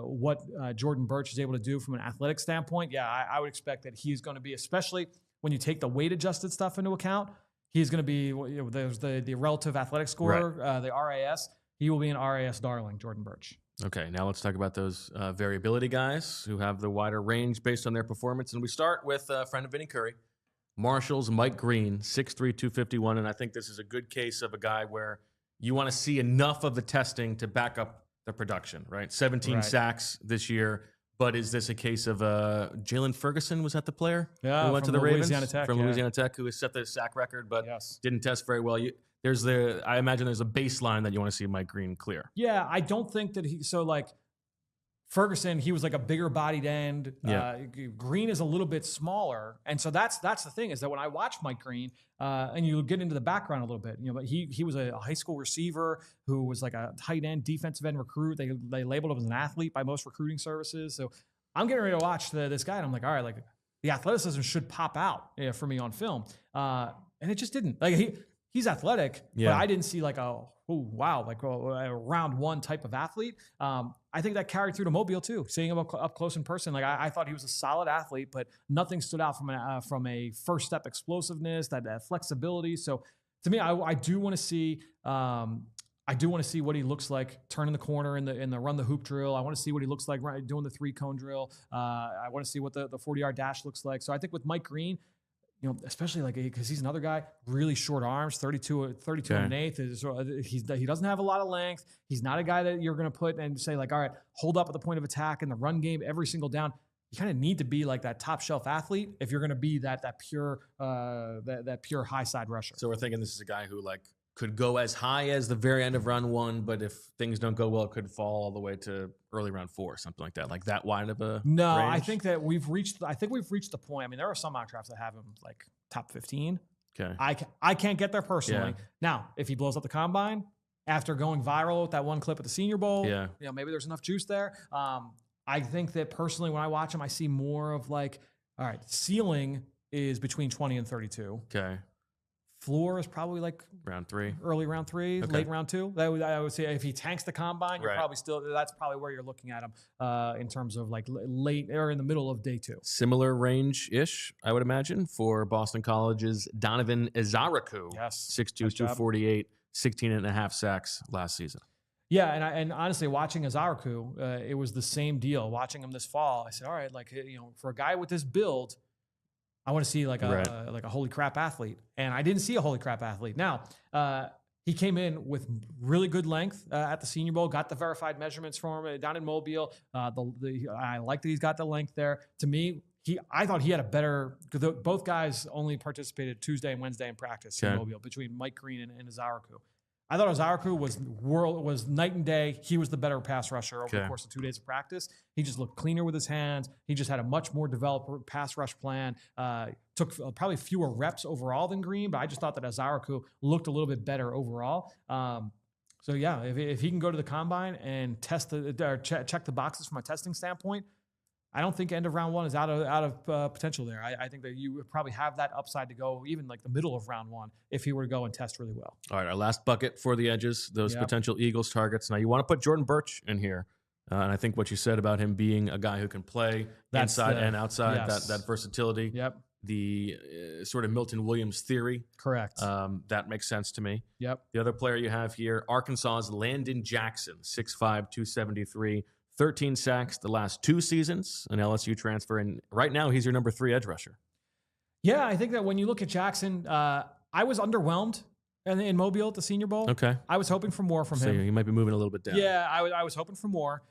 what Jordan Burch is able to do from an athletic standpoint, I would expect that he's going to be, especially when you take the weight-adjusted stuff into account, he's going to be, there's the relative athletic score, the RAS. He will be an RAS darling, Jordan Burch. Okay, now let's talk about those variability guys who have the wider range based on their performance. And we start with a friend of Vinny Curry, Marshall's Mike Green, 6'3", 251. And I think this is a good case of a guy where you want to see enough of the testing to back up the production, right? 17 sacks this year. But is this a case of Jalen Ferguson? Was that the player who went to the Ravens? Louisiana Tech, who has set the sack record, but didn't test very well. I imagine there's a baseline that you want to see Mike Green clear. Yeah, I don't think that Ferguson, he was like a bigger bodied end. Green is a little bit smaller. And so that's the thing, is that when I watch Mike Green, and you get into the background a little bit, but he was a high school receiver who was like a tight end, defensive end recruit. They labeled him as an athlete by most recruiting services. So I'm getting ready to watch this guy, and I'm like, all right, like the athleticism should pop out for me on film. And it just didn't. Like he's athletic, but I didn't see like a round one type of athlete. I think that carried through to Mobile too. Seeing him up close in person, like I thought he was a solid athlete, but nothing stood out from a first step explosiveness, that flexibility. So to me, I do want to see. I do want to see what he looks like turning the corner in the run the hoop drill. I want to see what he looks like doing the 3-cone drill. I want to see what the 40-yard dash looks like. So I think with Mike Green, especially because he's another guy, really short arms, 32 and an eighth. He doesn't have a lot of length. He's not a guy that you're going to put and say like, all right, hold up at the point of attack in the run game every single down. You kind of need to be like that top shelf athlete if you're going to be that pure high side rusher. So we're thinking this is a guy who could go as high as the very end of round 1, but if things don't go well, it could fall all the way to early round 4, something like that. Like that wide of a range? I think that we've reached the point. I mean, there are some mock drafts that have him like top 15. Okay. I can't get there personally. Yeah. Now, if he blows up the combine after going viral with that one clip at the Senior Bowl, maybe there's enough juice there. I think that personally, when I watch him, I see more of like, all right, ceiling is between 20 and 32. Okay. floor is probably like round 3, early round 3, Okay. late round 2. I would say if he tanks the combine, you're Right. probably that's probably where you're looking at him in terms of like late or in the middle of day 2. Similar range-ish, I would imagine, for Boston College's Donovan Ezeiruaku. Yes. 6'2", Nice job. 248, 16.5 sacks last season. Yeah, and honestly, watching Ezeiruaku, it was the same deal. Watching him this fall, I said, all right, like, you know, for a guy with this build, I want to see like a holy crap athlete, and I didn't see a holy crap athlete. Now, he came in with really good length at the Senior Bowl. Got the verified measurements for him down in Mobile. I like that he's got the length there. To me, I thought he had a better. Both guys only participated Tuesday and Wednesday in practice in Mobile between Mike Green and Ezeiruaku. I thought Ezeiruaku was night and day. He was the better pass rusher over the course of 2 days of practice. He just looked cleaner with his hands. He just had a much more developed pass rush plan. Took probably fewer reps overall than Green, but I just thought that Ezeiruaku looked a little bit better overall. So yeah, if he can go to the combine and check the boxes from a testing standpoint, I don't think end of round 1 is out of potential there. I think that you would probably have that upside to go even like the middle of round 1 if he were to go and test really well. All right, our last bucket for the edges, those potential Eagles targets. Now, you want to put Jordan Burch in here. And I think what you said about him being a guy who can play inside and outside, that versatility. Yep. The sort of Milton Williams theory. Correct. That makes sense to me. Yep. The other player you have here, Arkansas's Landon Jackson, 6'5", 273, 13 sacks the last 2 seasons, an LSU transfer. And right now, he's your number 3 edge rusher. Yeah, I think that when you look at Jackson, I was underwhelmed in Mobile at the Senior Bowl. Okay. I was hoping for more from him. He might be moving a little bit down. Yeah, I was hoping for more.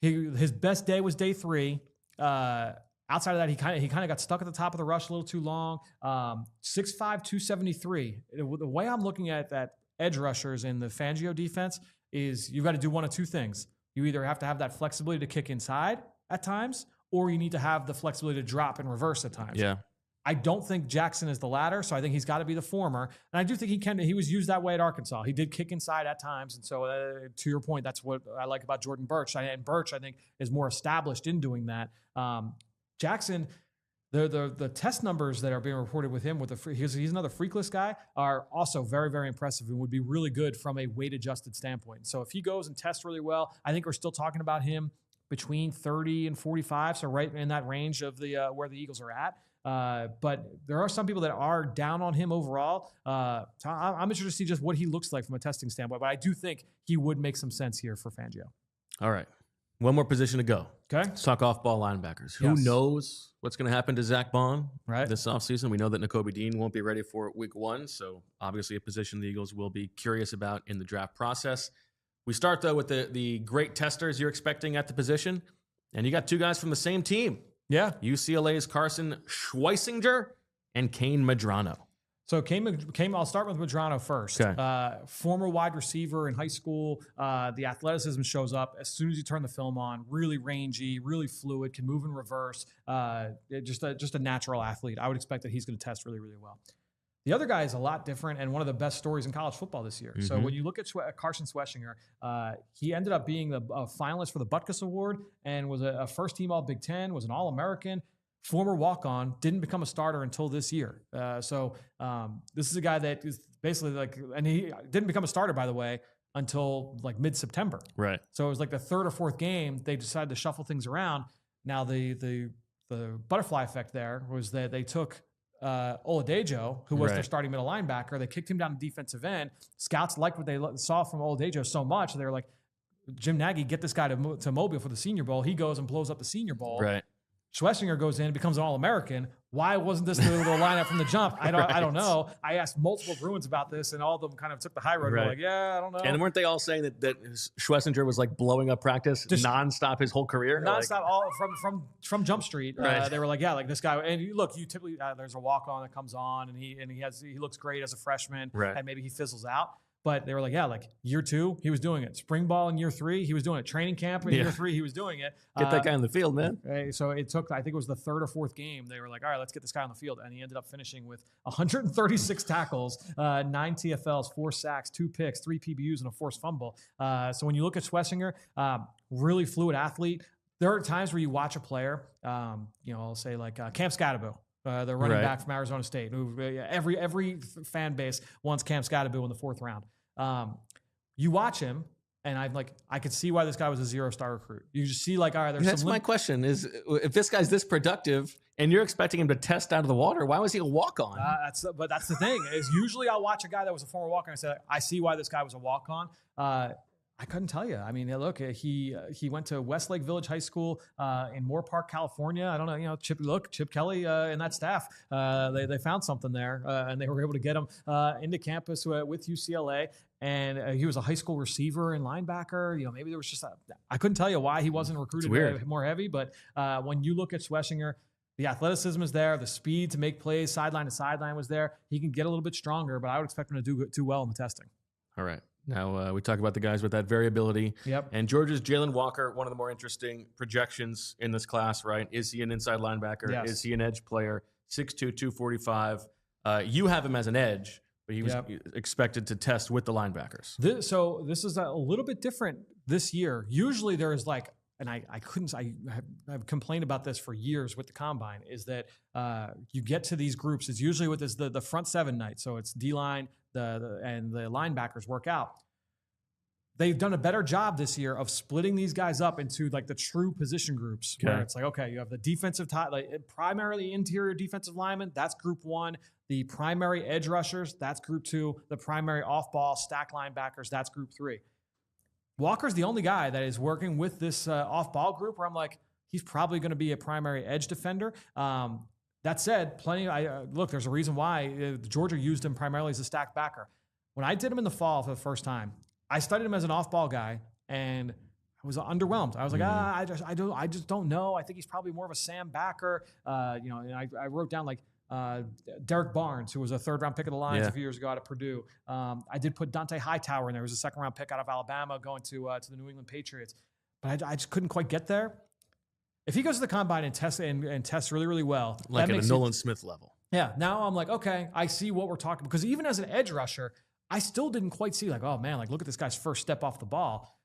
His best day was day 3. Outside of that, he kind of got stuck at the top of the rush a little too long. 6'5", 273. The way I'm looking at that edge rushers in the Fangio defense is you've got to do one of 2 things. You either have to have that flexibility to kick inside at times, or you need to have the flexibility to drop and reverse at times. Yeah. I don't think Jackson is the latter, so I think he's got to be the former. And I do think he was used that way at Arkansas. He did kick inside at times. And so to your point, that's what I like about Jordan Burch. And Burch, I think, is more established in doing that. Jackson, the test numbers that are being reported with him, he's another freakless guy, are also very, very impressive and would be really good from a weight-adjusted standpoint. So if he goes and tests really well, I think we're still talking about him between 30 and 45, so right in that range of the where the Eagles are at. But there are some people that are down on him overall. So I'm interested to see just what he looks like from a testing standpoint. But I do think he would make some sense here for Fangio. All right. One more position to go. Okay. Let's talk off-ball linebackers. Who knows what's going to happen to Zach Bond this offseason? We know that Nakobe Dean won't be ready for week 1, so obviously a position the Eagles will be curious about in the draft process. We start, though, with the great testers you're expecting at the position, and you got 2 guys from the same team. Yeah. UCLA's Carson Schweisinger and Kain Medrano. So I'll start with Medrano first. Okay. Former wide receiver in high school. The athleticism shows up as soon as you turn the film on. Really rangy, really fluid, can move in reverse. Just a natural athlete. I would expect that he's going to test really, really well. The other guy is a lot different and one of the best stories in college football this year. Mm-hmm. So when you look at Carson Schweisinger, he ended up being a finalist for the Butkus Award and was a first-team All-Big Ten, was an All-American. Former walk-on, didn't become a starter until this year. So this is a guy that is basically and he didn't become a starter, by the way, until like mid-September. Right. So it was like the 3rd or 4th game. They decided to shuffle things around. Now the butterfly effect there was that they took Oladejo, who was their starting middle linebacker. They kicked him down to defensive end. Scouts liked what they saw from Oladejo so much. They were like, Jim Nagy, get this guy to Mobile for the Senior Bowl. He goes and blows up the Senior Bowl. Right. Schweisinger goes in, becomes an All-American. Why wasn't this the lineup from the jump? I don't know. I asked multiple Bruins about this, and all of them kind of took the high road. Right. Were like, yeah, I don't know. And weren't they all saying that Schweisinger was like blowing up practice just nonstop his whole career? Nonstop, all from Jump Street. Right. They were like, yeah, like this guy. And you typically there's a walk-on that comes on, and he looks great as a freshman, and maybe he fizzles out. But they were like, yeah, like year 2, he was doing it. Spring ball in year 3, he was doing it. Training camp in year 3, he was doing it. Get that guy on the field, man. So it took, I think it was the 3rd or 4th game. They were like, all right, let's get this guy on the field. And he ended up finishing with 136 tackles, 9 TFLs, 4 sacks, 2 picks, 3 PBUs, and a forced fumble. So when you look at Schweisinger, really fluid athlete. There are times where you watch a player, I'll say like Cam Scatterbo. the running back from Arizona State. Who every fan base wants Cam Skattebo in the 4th round. You watch him, and I could see why this guy was a 0-star recruit. You just see all right, that's my question is, if this guy's this productive and you're expecting him to test out of the water, why was he a walk-on? But that's the thing is usually I'll watch a guy that was a former walk-on and say, I see why this guy was a walk-on. I couldn't tell you. I mean, look, he went to Westlake Village High School in Moore Park, California. I don't know, Chip Kelly and that staff, they found something there, and they were able to get him into campus with UCLA. And he was a high school receiver and linebacker. Maybe there was just I couldn't tell you why he wasn't recruited more heavy. But when you look at Schlesinger, the athleticism is there, the speed to make plays, sideline to sideline was there. He can get a little bit stronger, but I would expect him to do well in the testing. All right. Now, we talk about the guys with that variability. Yep. And Georgia's Jalen Walker, one of the more interesting projections in this class, right? Is he an inside linebacker? Yes. Is he an edge player? 6'2", 245. You have him as an edge, but he was expected to test with the linebackers. So this is a little bit different this year. Usually there is and I've complained about this for years with the combine, is that you get to these groups, it's usually with the front 7 night. So it's D-line, and the linebackers work out. They've done a better job this year of splitting these guys up into the true position groups, where it's okay, you have the defensive primarily interior defensive linemen, that's group 1. The primary edge rushers, that's group 2. The primary off-ball stack linebackers, that's group 3. Walker's the only guy that is working with this off-ball group where I'm he's probably going to be a primary edge defender. That said, there's a reason why Georgia used him primarily as a stack backer. When I did him in the fall for the first time, I studied him as an off-ball guy, and I was underwhelmed. I was I just don't know. I think he's probably more of a Sam backer. And I wrote down Derek Barnes, who was a 3rd-round pick of the Lions a few years ago out of Purdue. I did put Dante Hightower in there. He was a 2nd-round pick out of Alabama going to the New England Patriots. But I just couldn't quite get there. If he goes to the combine and tests really, really well, at a Nolan Smith level. Yeah. Now I'm okay, I see what we're talking, because even as an edge rusher, I still didn't quite see oh man, look at this guy's first step off the ball.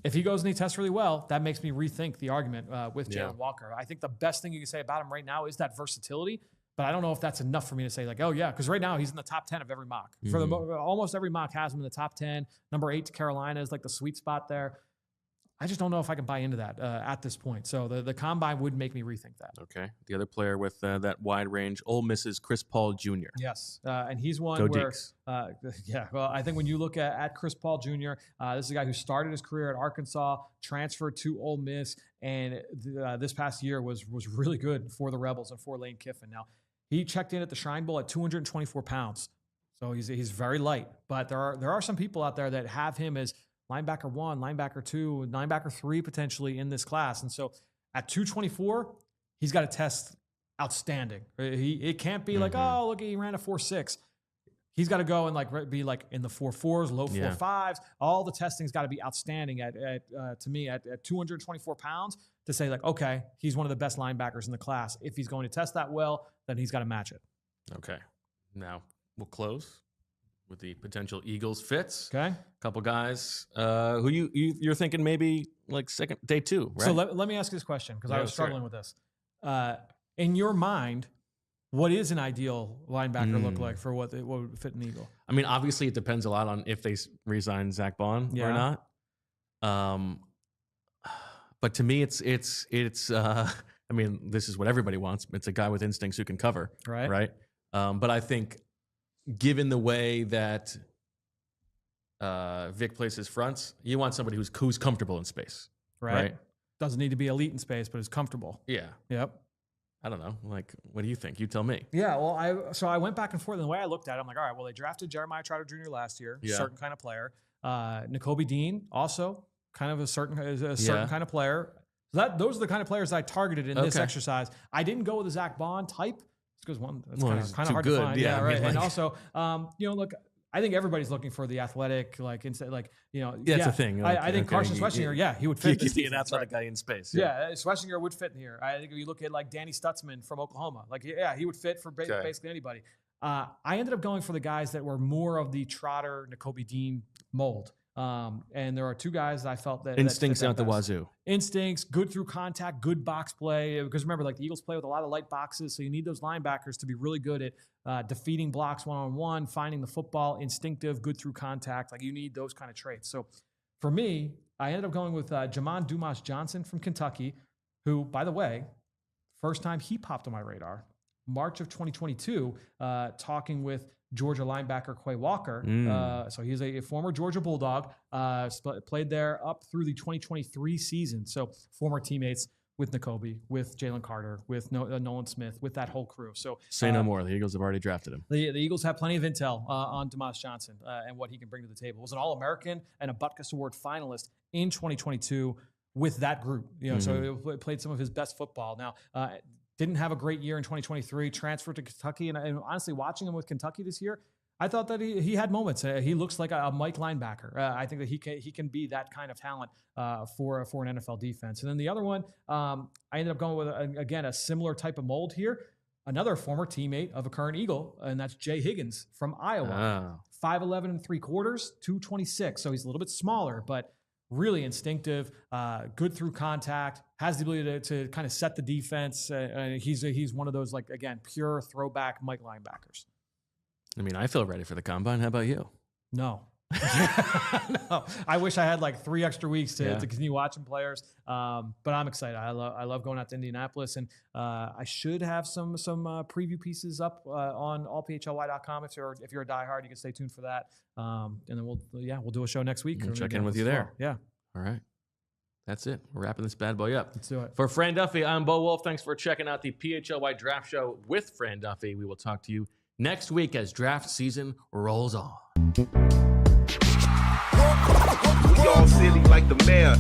If he goes and he tests really well, that makes me rethink the argument with Jalen Walker. I think the best thing you can say about him right now is that versatility, but I don't know if that's enough for me to say oh yeah, because right now he's in the top 10 of every mock. For almost every mock has him in the top 10. Number 8 to Carolina is the sweet spot there. I just don't know if I can buy into that at this point. So the combine would make me rethink that. Okay. The other player with that wide range, Ole Miss's Chris Paul Jr. Yes. And he's one Go where, Deeks. Well, I think when you look at Chris Paul Jr., this is a guy who started his career at Arkansas, transferred to Ole Miss, and this past year was really good for the Rebels and for Lane Kiffin. Now, he checked in at the Shrine Bowl at 224 pounds. So he's very light. But there are some people out there that have him as linebacker 1, linebacker 2, linebacker 3 potentially in this class. And so at 224, he's got to test outstanding. It can't be oh, look, he ran a 4.6. He's got to go and be in the 4.4s, low 4.5s. All the testing's got to be outstanding at 224 pounds to say okay, he's one of the best linebackers in the class. If he's going to test that well, then he's got to match it. Okay. Now we'll close with the potential Eagles fits. Okay. A couple guys who you're thinking maybe second day 2, right? So let me ask you this question, because I was struggling with this. In your mind, what is an ideal linebacker look like for what would fit an Eagle? I mean, obviously it depends a lot on if they re-sign Zach Bond or not. But to me, it's I mean, this is what everybody wants. It's a guy with instincts who can cover. Right. But I think, given the way that Vic plays his fronts, you want somebody who's comfortable in space. Right. Doesn't need to be elite in space, but is comfortable. Yeah. Yep. I don't know. What do you think? You tell me. Yeah. Well, I went back and forth. And the way I looked at it, I'm all right, well, they drafted Jeremiah Trotter Jr. last year, certain kind of player. N'Kobe Dean, also kind of a certain kind of player. So those are the kind of players I targeted in this exercise. I didn't go with a Zach Bond type. Because it's kind of hard to find. Yeah, right. I mean, and also, look, I think everybody's looking for the athletic, that's the thing. I think Carson Schlesinger, he would fit. You can see an athletic guy in space. Yeah, Schlesinger would fit in here. I think if you look at Danny Stutzman from Oklahoma, he would fit for basically anybody. I ended up going for the guys that were more of the Trotter, N'Kobe Dean mold. And there are two guys that I felt that Instincts that out the best. wazoo. Instincts, good through contact, good box play. Because remember, like the Eagles play with a lot of light boxes, so you need those linebackers to be really good at defeating blocks one-on-one, finding the football, instinctive, good through contact. Like you need those kind of traits. So for me, I ended up going with Jamon Dumas-Johnson from Kentucky, who, by the way, first time he popped on my radar, March of 2022, talking with Georgia linebacker Quay Walker. So he's a former Georgia Bulldog, played there up through the 2023 season. So former teammates with Nakobe, with Jaylin Carter, with Nolan Smith, with that whole crew. So say no more. The Eagles have already drafted him. The Eagles have plenty of intel on Dumas-Johnson and what he can bring to the table. Was an All-American and a Butkus Award finalist in 2022 with that group. So he played some of his best football. Now, didn't have a great year in 2023, transferred to Kentucky. And honestly, watching him with Kentucky this year, I thought that he had moments. He looks like a Mike linebacker. I think that he can be that kind of talent for an NFL defense. And then the other one, I ended up going with, again, a similar type of mold here. Another former teammate of a current Eagle, and that's Jay Higgins from Iowa. 5'11 and 3/4, 226. So he's a little bit smaller, but really instinctive, good through contact, has the ability to kind of set the defense. He's one of those, like, again, pure throwback Mike linebackers. I mean, I feel ready for the combine. How about you? No. No. I wish I had like 3 extra weeks to continue watching players. But I'm excited. I love going out to Indianapolis, and I should have some preview pieces up on allphly.com. If you're a diehard, you can stay tuned for that. And then we'll do a show next week. We'll check in with you there. Yeah. All right. That's it. We're wrapping this bad boy up. Let's do it. For Fran Duffy, I'm Bo Wolf. Thanks for checking out the PHLY Draft Show with Fran Duffy. We will talk to you next week as draft season rolls on. We all silly like the mayor.